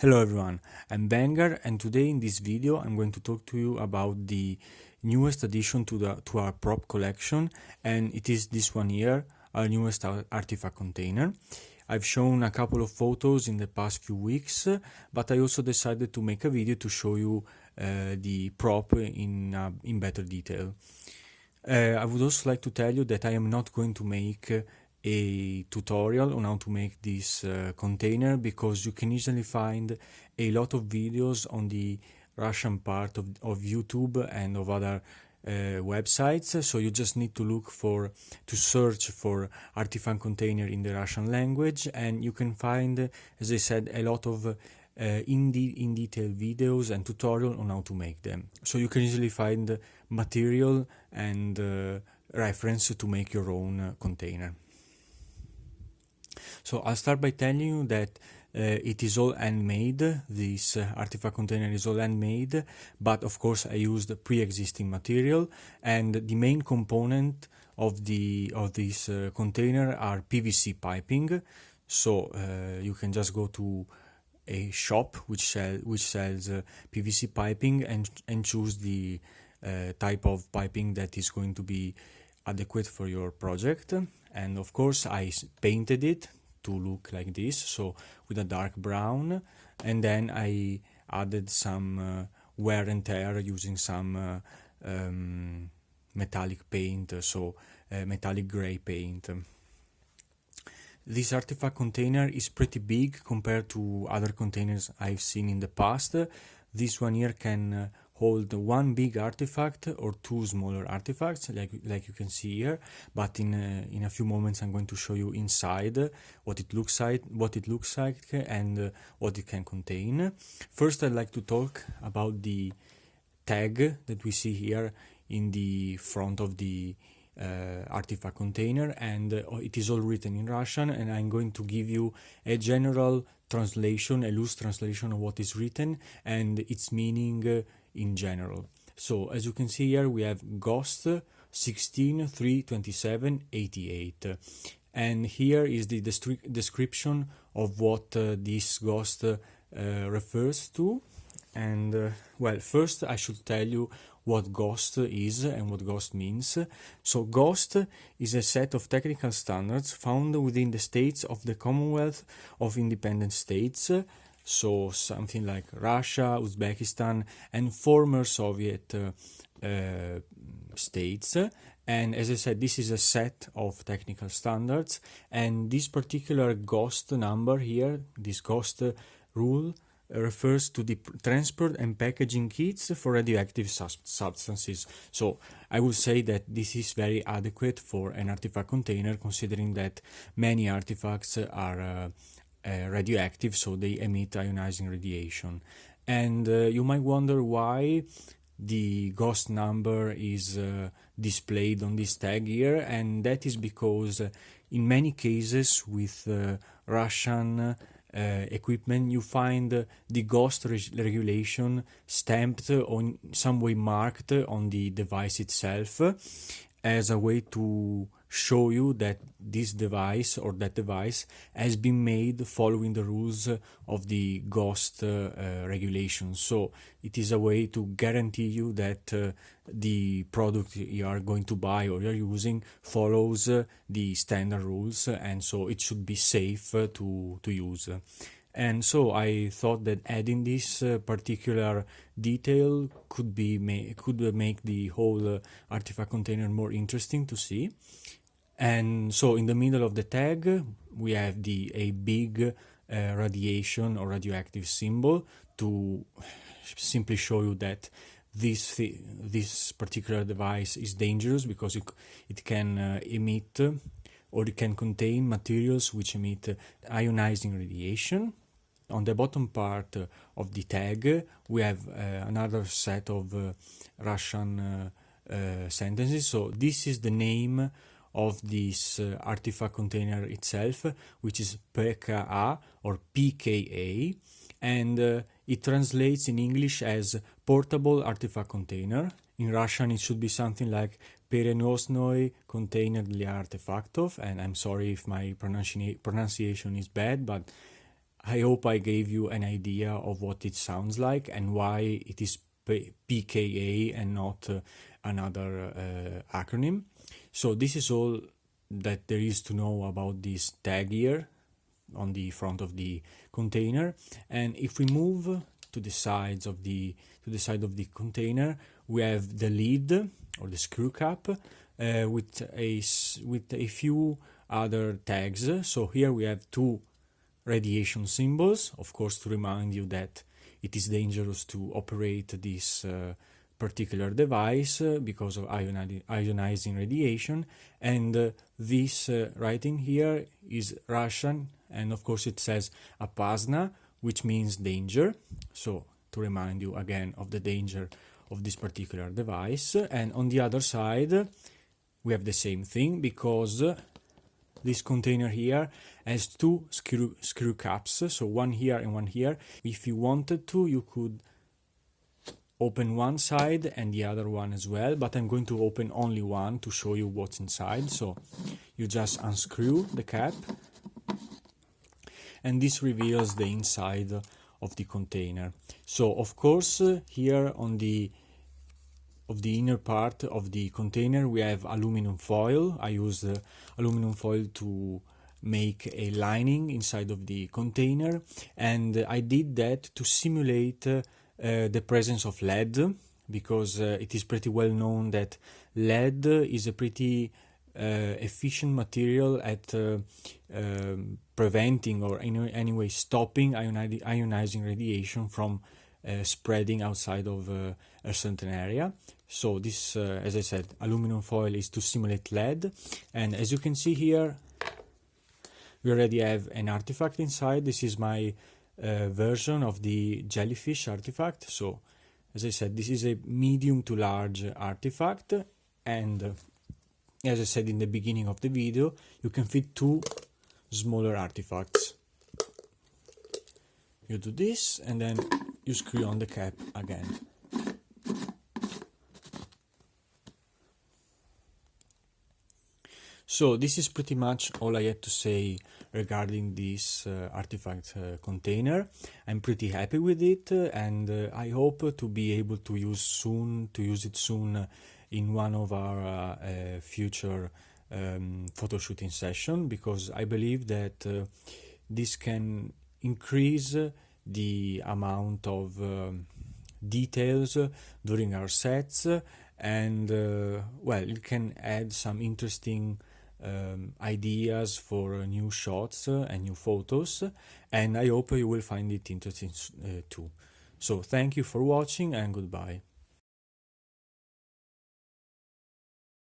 Hello everyone, I'm Bengar, and today in this video I'm going to talk to you about the newest addition to our prop collection, and it is this one here, our newest artifact container. I've shown a couple of photos in the past few weeks, but I also decided to make a video to show you the prop in better detail. I would also like to tell you that I am not going to make a tutorial on how to make this container, because you can easily find a lot of videos on the Russian part of YouTube and of other websites. So you just need to search for artifact container in the Russian language, and you can find, as I said, a lot of in detail videos and tutorial on how to make them. So you can easily find material and reference to make your own container. So I'll start by telling you that it is all handmade. This artifact container is all handmade, but of course I used pre-existing material, and the main component of this container are PVC piping. So you can just go to a shop which sells PVC piping and choose the type of piping that is going to be adequate for your project. And of course I painted it to look like this, so with a dark brown, and then I added some wear and tear using some metallic paint, so metallic gray paint. This artifact container is pretty big compared to other containers I've seen in the past. This one here can hold one big artifact or two smaller artifacts, like you can see here. But in a few moments I'm going to show you inside what it looks like, and what it can contain. First, I'd like to talk about the tag that we see here in the front of the artifact container, and it is all written in Russian, and I'm going to give you a general translation, a loose translation of what is written and its meaning in general. So as you can see here, we have Ghost 16-3-27-88, and here is the description of what this ghost refers to. And well, first I should tell you what ghost is and what ghost means. So ghost is a set of technical standards found within the states of the Commonwealth of Independent States, so something like Russia, Uzbekistan, and former Soviet states. And as I said, this is a set of technical standards, and this particular ghost number here, this ghost rule, refers to the transport and packaging kits for radioactive substances. So I would say that this is very adequate for an artifact container, considering that many artifacts are radioactive, so they emit ionizing radiation. And you might wonder why the ghost number is displayed on this tag here, and that is because in many cases with Russian equipment you find the ghost regulation stamped or in some way marked on the device itself, as a way to show you that this device or that device has been made following the rules of the ghost regulation. So it is a way to guarantee you that the product you are going to buy or you're using follows the standard rules, and so it should be safe to use. And so I thought that adding this particular detail could make the whole artifact container more interesting to see. And so in the middle of the tag we have a big radiation or radioactive symbol to simply show you that this particular device is dangerous, because it can emit or it can contain materials which emit ionizing radiation. On the bottom part of the tag we have another set of Russian sentences. So this is the name of this artifact container itself, which is PKA or PKA, and it translates in English as portable artifact container. In Russian it should be something like переносной контейнер для артефактов, and I'm sorry if my pronunciation is bad, but I hope I gave you an idea of what it sounds like and why it is PKA and not another acronym. So this is all that there is to know about this tag here on the front of the container. And if we move to the sides of the side of the container, we have the lid or the screw cap with a few other tags. So here we have two radiation symbols, of course, to remind you that it is dangerous to operate this particular device because of ionizing radiation. And this writing here is Russian, and of course it says Apasna, which means danger. So to remind you again of the danger of this particular device. And on the other side we have the same thing, because this container here has two screw caps, so one here and one here. If you wanted to, you could open one side and the other one as well, but I'm going to open only one to show you what's inside. So you just unscrew the cap, and this reveals the inside of the container. So of course here on the inner part of the container we have aluminum foil. I used aluminum foil to make a lining inside of the container, and I did that to simulate the presence of lead, because it is pretty well known that lead is a pretty efficient material at preventing or anyway stopping ionizing radiation from spreading outside of a certain area. So this, as I said, aluminum foil is to simulate lead, and as you can see here, we already have an artifact inside. This is my version of the jellyfish artifact. So, as I said, this is a medium to large artifact, and as I said in the beginning of the video, you can fit two smaller artifacts. You do this, and then you screw on the cap again. So this is pretty much all I had to say regarding this artifact container. I'm pretty happy with it, and I hope to be able to use it soon in one of our future photo shooting session, because I believe that this can increase the amount of details during our sets, and well, it can add some interesting ideas for new shots and new photos, and I hope you will find it interesting too. So thank you for watching, and goodbye.